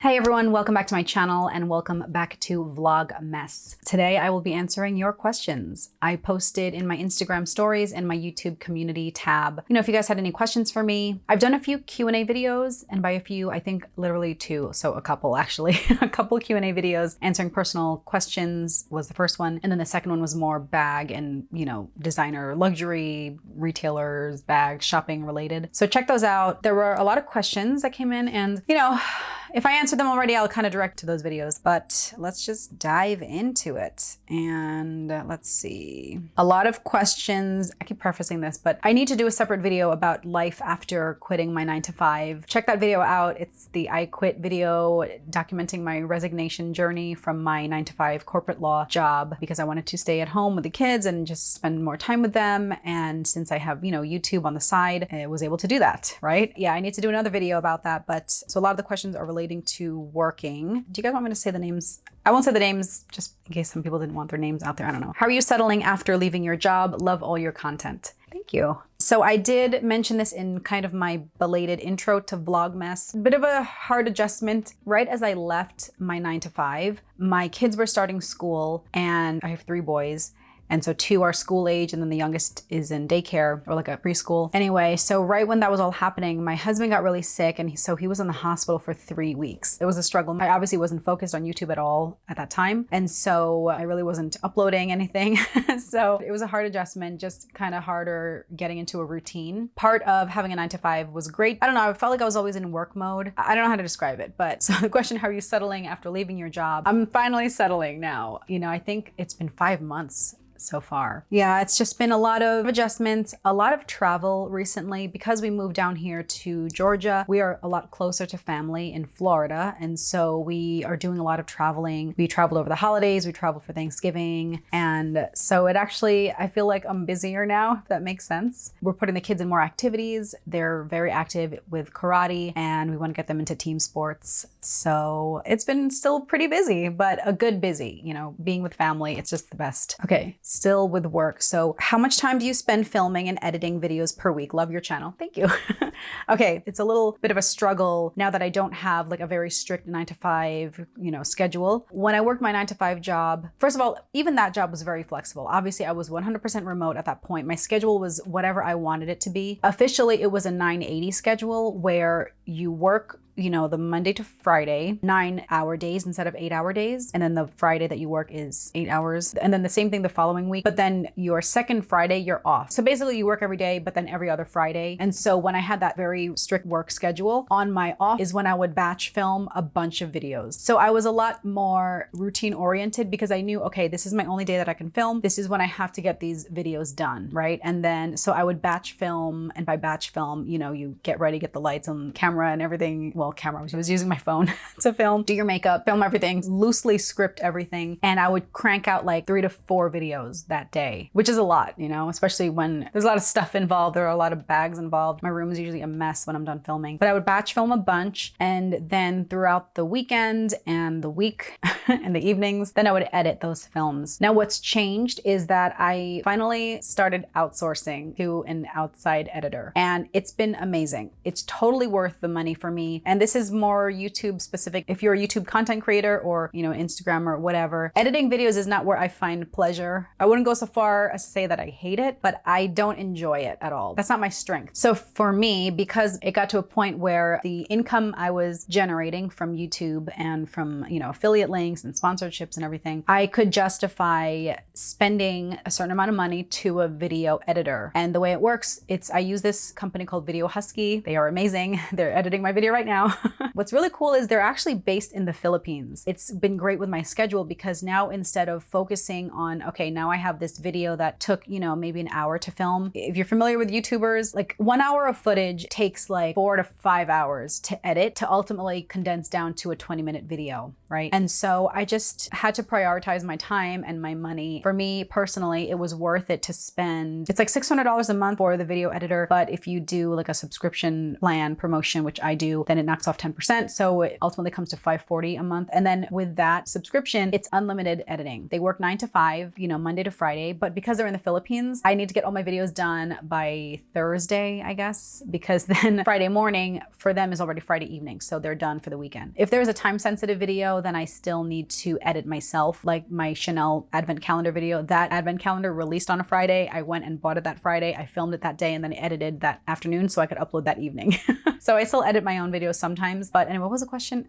Hey everyone, welcome back to my channel and welcome back to Vlogmess. Today I will be answering your questions. I posted in my Instagram stories and my YouTube community tab. If you guys had any questions for me. I've done a few Q&A videos, and by a few, I think literally two, so a couple actually. A couple Q&A videos answering personal questions was the first one, and then the second one was more bag and, designer, luxury, retailers, bag, shopping related. So check those out. There were a lot of questions that came in and, if I answered them already, I'll kind of direct to those videos, but let's just dive into it. And let's see. A lot of questions. I keep prefacing this, but I need to do a separate video about life after quitting my 9-to-5. Check that video out. It's the I quit video documenting my resignation journey from my 9-to-5 corporate law job because I wanted to stay at home with the kids and just spend more time with them. And since I have, YouTube on the side, I was able to do that, right? Yeah, I need to do another video about that. But so a lot of the questions are relating to working. Do you guys want me to say the names? I won't say the names just in case some people didn't want their names out there. I don't know. How are you settling after leaving your job? Love all your content. Thank you. So I did mention this in kind of my belated intro to Vlogmess. Bit of a hard adjustment. Right as I left my 9-to-5, my kids were starting school and I have 3 boys. And so 2 are school age, and then the youngest is in daycare or like a preschool. Anyway, so right when that was all happening, my husband got really sick, and so he was in the hospital for 3 weeks. It was a struggle. I obviously wasn't focused on YouTube at all at that time. And so I really wasn't uploading anything. So it was a hard adjustment, just kind of harder getting into a routine. Part of having a 9-to-5 was great. I don't know, I felt like I was always in work mode. I don't know how to describe it, but so the question, how are you settling after leaving your job? I'm finally settling now. I think it's been 5 months so far. Yeah, it's just been a lot of adjustments, a lot of travel recently because we moved down here to Georgia. We are a lot closer to family in Florida. And so we are doing a lot of traveling. We traveled over the holidays, we traveled for Thanksgiving. And so I feel like I'm busier now, if that makes sense. We're putting the kids in more activities. They're very active with karate and we want to get them into team sports. So it's been still pretty busy, but a good busy, being with family, it's just the best. Okay. Still with work. So how much time do you spend filming and editing videos per week? Love your channel. Thank you. Okay. It's a little bit of a struggle now that I don't have like a very strict 9-to-5, schedule. When I worked my 9-to-5 job, first of all, even that job was very flexible. Obviously I was 100% remote at that point. My schedule was whatever I wanted it to be. Officially, it was a 980 schedule where you work the Monday to Friday, 9-hour days instead of 8-hour days. And then the Friday that you work is 8 hours. And then the same thing the following week. But then your second Friday, you're off. So basically you work every day, but then every other Friday. And so when I had that very strict work schedule, on my off is when I would batch film a bunch of videos. So I was a lot more routine oriented because I knew, okay, this is my only day that I can film. This is when I have to get these videos done, right? And then, so I would batch film, and by batch film, you get ready, get the lights on camera and everything. Well, camera. I was using my phone to film, do your makeup, film everything, loosely script everything. And I would crank out like 3 to 4 videos that day, which is a lot, especially when there's a lot of stuff involved. There are a lot of bags involved. My room is usually a mess when I'm done filming, but I would batch film a bunch. And then throughout the weekend and the week and the evenings, then I would edit those films. Now what's changed is that I finally started outsourcing to an outside editor, and it's been amazing. It's totally worth the money for me. And this is more YouTube specific. If you're a YouTube content creator or, Instagram or whatever, editing videos is not where I find pleasure. I wouldn't go so far as to say that I hate it, but I don't enjoy it at all. That's not my strength. So for me, because it got to a point where the income I was generating from YouTube and from, affiliate links and sponsorships and everything, I could justify spending a certain amount of money to a video editor. And the way it works, I use this company called Video Husky. They are amazing. They're editing my video right now. What's really cool is they're actually based in the Philippines. It's been great with my schedule because now instead of focusing on, okay, now I have this video that took, maybe an hour to film. If you're familiar with YouTubers, like 1 hour of footage takes like 4 to 5 hours to edit to ultimately condense down to a 20-minute video, right? And so I just had to prioritize my time and my money. For me personally, it was worth it to spend, it's like $600 a month for the video editor. But if you do like a subscription plan promotion, which I do, then it knocks off 10%. So it ultimately comes to $540 a month. And then with that subscription, it's unlimited editing. They work 9 to 5, Monday to Friday. But because they're in the Philippines, I need to get all my videos done by Thursday, I guess, because then Friday morning for them is already Friday evening. So they're done for the weekend. If there's a time sensitive video, then I still need to edit myself, like my Chanel advent calendar video. That advent calendar released on a Friday. I went and bought it that Friday. I filmed it that day and then I edited that afternoon so I could upload that evening. So I still edit my own videos sometimes. But anyway, what was the question?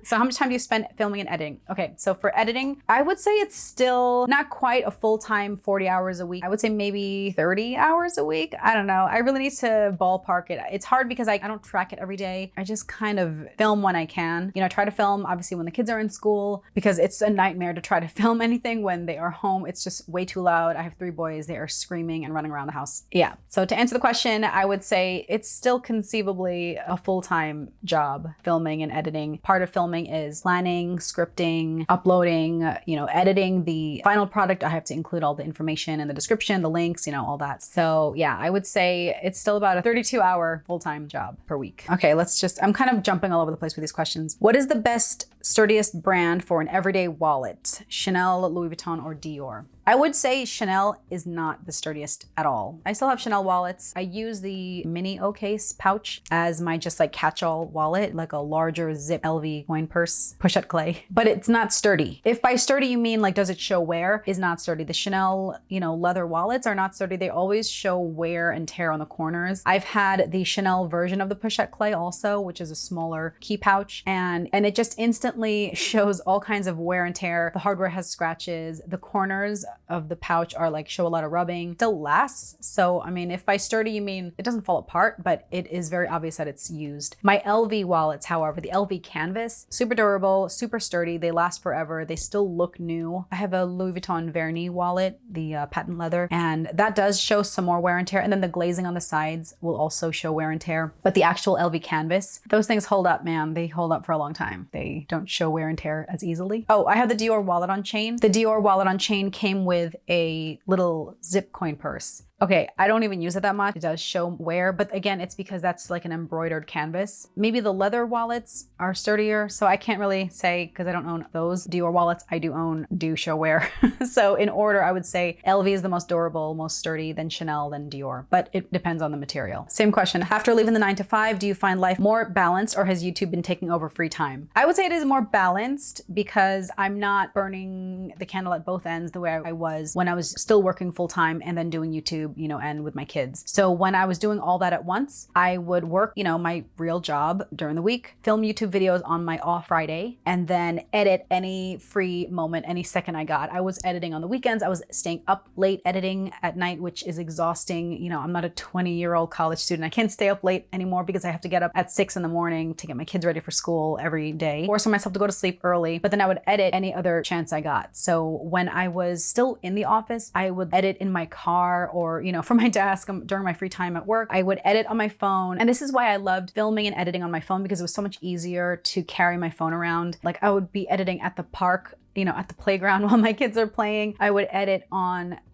So how much time do you spend filming and editing? Okay, so for editing, I would say it's still not quite a full-time 40 hours a week. I would say maybe 30 hours a week. I don't know. I really need to ballpark it. It's hard because I don't track it every day. I just kind of film when I can. I try to film obviously when the kids are in school because it's a nightmare to try to film anything when they are home. It's just way too loud. I have 3 boys. They are screaming and running around the house. Yeah. So to answer the question, I would say it's still conceivably a full-time job, filming and editing. Part of filming is planning, scripting, uploading, editing the final product. I have to include all the information in the description, the links, all that. So yeah, I would say it's still about a 32-hour full-time job per week. Okay, I'm kind of jumping all over the place with these questions. What is the best, sturdiest brand for an everyday wallet? Chanel, Louis Vuitton, or Dior? I would say Chanel is not the sturdiest at all. I still have Chanel wallets. I use the mini O-case pouch as my just like catch-all wallet, like a larger zip LV coin purse, push-up clay, but it's not sturdy. If by sturdy you mean like does it show wear, is not sturdy. The Chanel, leather wallets are not sturdy. They always show wear and tear on the corners. I've had the Chanel version of the push-up clay also, which is a smaller key pouch, and it just instantly shows all kinds of wear and tear. The hardware has scratches. The corners of the pouch are like show a lot of rubbing. Still lasts. So I mean, if by sturdy you mean it doesn't fall apart, but it is very obvious that it's used. My LV wallets, however, the LV canvas, super durable, super sturdy. They last forever. They still look new. I have a Louis Vuitton Vernis wallet, the patent leather, and that does show some more wear and tear. And then the glazing on the sides will also show wear and tear. But the actual LV canvas, those things hold up, man. They hold up for a long time. They don't show wear and tear as easily. Oh, I have the Dior wallet on chain. The Dior wallet on chain came with a little zip coin purse. Okay, I don't even use it that much. It does show wear, but again, it's because that's like an embroidered canvas. Maybe the leather wallets are sturdier, so I can't really say because I don't own those. Dior wallets I do show wear. So in order, I would say LV is the most durable, most sturdy, then Chanel, then Dior, but it depends on the material. Same question. After leaving the 9 to 5, do you find life more balanced or has YouTube been taking over free time? I would say it is more balanced because I'm not burning the candle at both ends the way I was when I was still working full time and then doing YouTube, and with my kids. So when I was doing all that at once, I would work, my real job during the week, film YouTube videos on my off Friday, and then edit any free moment, any second I got. I was editing on the weekends. I was staying up late editing at night, which is exhausting. I'm not a 20-year-old college student. I can't stay up late anymore because I have to get up at 6 in the morning to get my kids ready for school every day, forcing myself to go to sleep early, but then I would edit any other chance I got. So when I was still in the office, I would edit in my car or, from my desk during my free time at work. I would edit on my phone. And this is why I loved filming and editing on my phone because it was so much easier to carry my phone around. Like I would be editing at the park, at the playground while my kids are playing. I would edit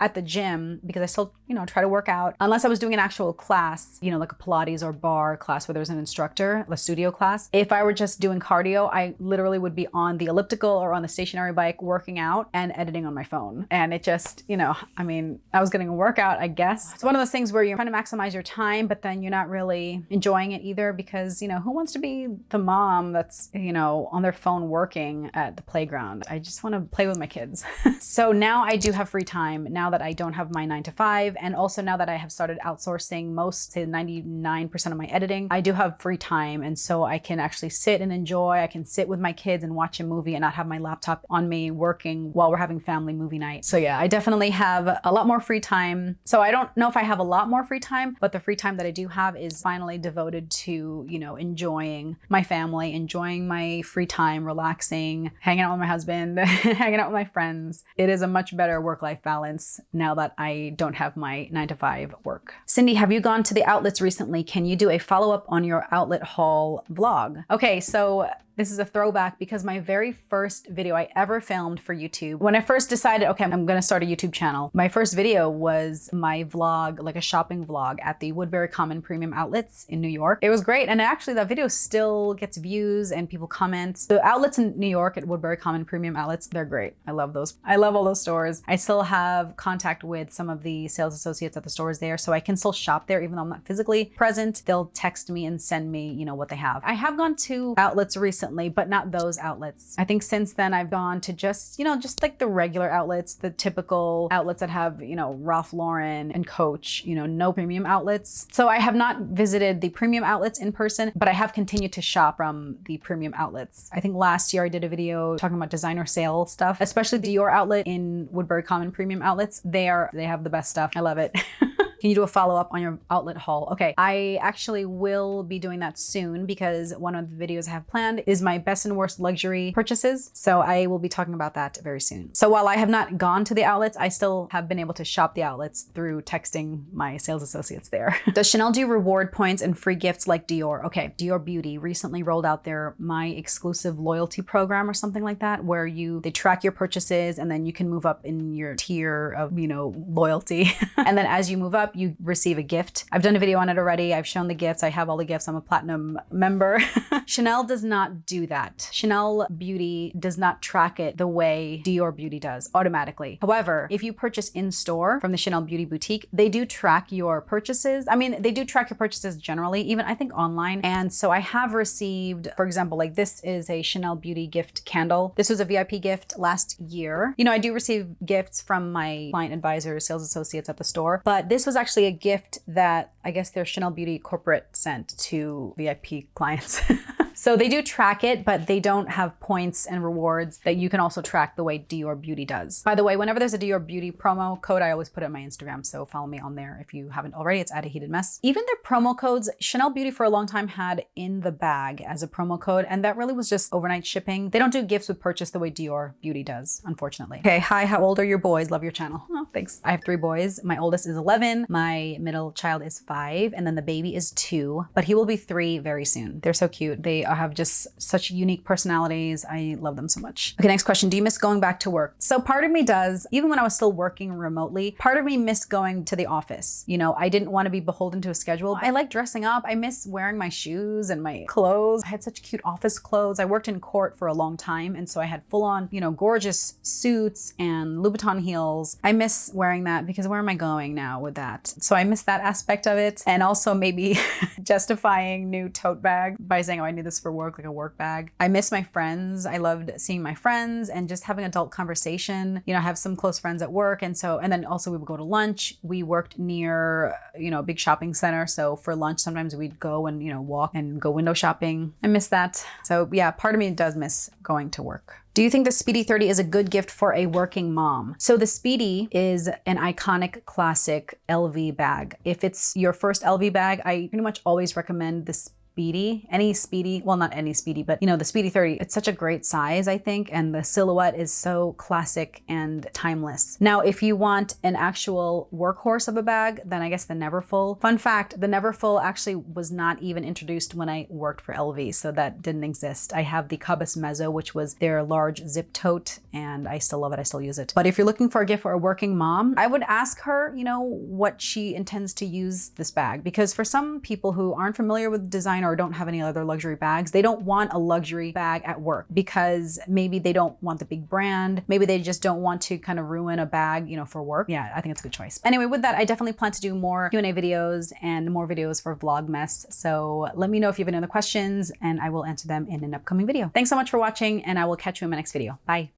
at the gym because I still, try to work out. Unless I was doing an actual class, like a Pilates or bar class where there's an instructor, a studio class. If I were just doing cardio, I literally would be on the elliptical or on the stationary bike working out and editing on my phone. And it just, I was getting a workout, I guess. It's one of those things where you're trying to maximize your time, but then you're not really enjoying it either because, who wants to be the mom that's, on their phone working at the playground? I just want to play with my kids. So now I do have free time now that I don't have my 9 to 5. And also now that I have started outsourcing most, say 99% of my editing, I do have free time. And so I can actually sit and enjoy. I can sit with my kids and watch a movie and not have my laptop on me working while we're having family movie night. So yeah, I definitely have a lot more free time. So I don't know if I have a lot more free time, but the free time that I do have is finally devoted to, enjoying my family, enjoying my free time, relaxing, hanging out with my husband, hanging out with my friends. It is a much better work-life balance now that I don't have my 9 to 5 work. Cindy, have you gone to the outlets recently? Can you do a follow-up on your outlet haul vlog? Okay, so This is a throwback because my very first video I ever filmed for YouTube, when I first decided, okay, I'm gonna start a YouTube channel, my first video was my vlog, like a shopping vlog at the Woodbury Common Premium Outlets in New York. It was great. And actually that video still gets views and people comment. The outlets in New York at Woodbury Common Premium Outlets, they're great. I love those. I love all those stores. I still have contact with some of the sales associates at the stores there, so I can still shop there even though I'm not physically present. They'll text me and send me, you know, what they have. I have gone to outlets recently, but not those outlets. I think since then I've gone to just, you know, just like the regular outlets, the typical outlets that have, you know, Ralph Lauren and Coach, you know, no premium outlets. So I have not visited the premium outlets in person, but I have continued to shop from the premium outlets. I think last year I did a video talking about designer sale stuff, especially the Dior outlet in Woodbury Common Premium Outlets. They have the best stuff. I love it. Can you do a follow-up on your outlet haul? Okay, I actually will be doing that soon because one of the videos I have planned is my best and worst luxury purchases. So I will be talking about that very soon. So while I have not gone to the outlets, I still have been able to shop the outlets through texting my sales associates there. Does Chanel do reward points and free gifts like Dior? Okay, Dior Beauty recently rolled out their My Exclusive Loyalty program or something like that, where they track your purchases and then you can move up in your tier of, you know, loyalty. And then as you move up, you receive a gift. I've done a video on it already. I've shown the gifts. I have all the gifts. I'm a platinum member. Chanel does not do that. Chanel Beauty does not track it the way Dior Beauty does automatically. However, if you purchase in store from the Chanel Beauty boutique, they do track your purchases. I mean, they do track your purchases generally, even I think online. And so I have received, for example, like this is a Chanel Beauty gift candle. This was a VIP gift last year. You know, I do receive gifts from my client advisors, sales associates at the store, but this was actually a gift that I guess their Chanel Beauty corporate sent to VIP clients. So they do track it, but they don't have points and rewards that you can also track the way Dior Beauty does. By the way, whenever there's a Dior Beauty promo code, I always put it on my Instagram, so follow me on there if you haven't already. It's @aheatedmess. Even their promo codes, Chanel Beauty for a long time had in the bag as a promo code, and that really was just overnight shipping. They don't do gifts with purchase the way Dior Beauty does, unfortunately. Okay, hi, how old are your boys? Love your channel. Oh, thanks. I have 3 boys. My oldest is 11, my middle child is 5, and then the baby is 2, but he will be 3 very soon. They're so cute. They have just such unique personalities. I love them so much. Okay, next question. Do you miss going back to work? So part of me does. Even when I was still working remotely, part of me missed going to the office. You know, I didn't want to be beholden to a schedule. I like dressing up. I miss wearing my shoes and my clothes. I had such cute office clothes. I worked in court for a long time, and so I had full on, you know, gorgeous suits and Louboutin heels. I miss wearing that because where am I going now with that? So I miss that aspect of it. And also maybe justifying new tote bag by saying, oh, I need this for work, like a work bag. I miss my friends. I loved seeing my friends and just having adult conversation. You know, I have some close friends at work. And then also we would go to lunch. We worked near, you know, a big shopping center. So for lunch, sometimes we'd go and, you know, walk and go window shopping. I miss that. So yeah, part of me does miss going to work. Do you think the Speedy 30 is a good gift for a working mom? So the Speedy is an iconic classic LV bag. If it's your first LV bag, I pretty much always recommend the Speedy, any Speedy, well, not any Speedy, but you know, the Speedy 30, it's such a great size, I think, and the silhouette is so classic and timeless. Now, if you want an actual workhorse of a bag, then I guess the Neverfull. Fun fact, the Neverfull actually was not even introduced when I worked for LV, so that didn't exist. I have the Cabas Mezzo, which was their large zip tote, and I still love it, I still use it. But if you're looking for a gift for a working mom, I would ask her, you know, what she intends to use this bag, because for some people who aren't familiar with design or don't have any other luxury bags, they don't want a luxury bag at work because maybe they don't want the big brand. Maybe they just don't want to kind of ruin a bag, you know, for work. Yeah, I think it's a good choice. Anyway, with that, I definitely plan to do more Q&A videos and more videos for Vlogmess. So let me know if you have any other questions and I will answer them in an upcoming video. Thanks so much for watching and I will catch you in my next video. Bye.